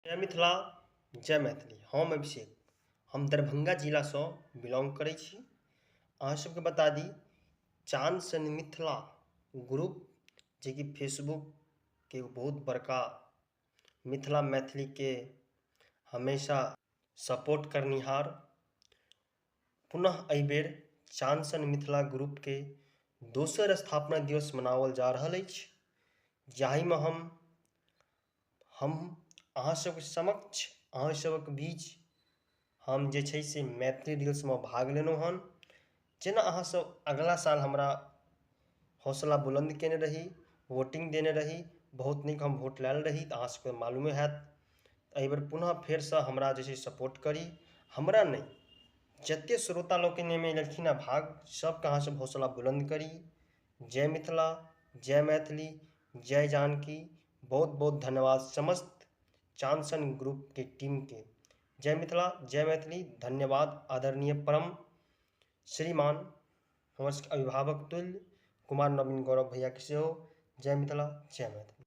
जय मिथिला, जय मैथिली। हम अभिषेक, हम दरभंगा जिलासँ बिलोंग करै छी। अहाँ सबके बता दी, चांद सन मिथिला ग्रुप जे कि फेसबुकके एगो बहुत बड़का मिथिला मैथिलीके हमेशा सपोर्ट करनिहार, पुनः एहि बेर चांद सन मिथिला ग्रुपके दोसर स्थापना दिवस मनाओल जा रहल अछि, जाहिमे हम अहाँ सबके समक्ष, अहाँ सबके बीच हम जे छै से मैथिली रील्समे भाग लेलहुँ हन। जेना अहाँ सब अगला साल हमरा हौसला बुलंद केने रही, वोटिंग देने रही, बहुत नीक हम वोट लायल रही, तऽ अहाँ सबके मालूमे हैत। एहि बेर पुनः फेरसँ हमरा जे छै सपोर्ट करी। हमरा नहि, जते श्रोता लोकनि एहिमे लेलखिन हेँ भाग, सबके अहाँ सब हौसला बुलंद करी। जय मिथिला, जय मैथिली, जय जानकी। बहुत बहुत धन्यवाद समस्त चांद सन ग्रुप के टीम के। जय मिथिला, जय मैथिली। धन्यवाद आदरणीय परम श्रीमान हमर अभिभावक तुल्य कुमार नवीन गौरव भैया के सेहो। जय मिथिला, जय मैथिली।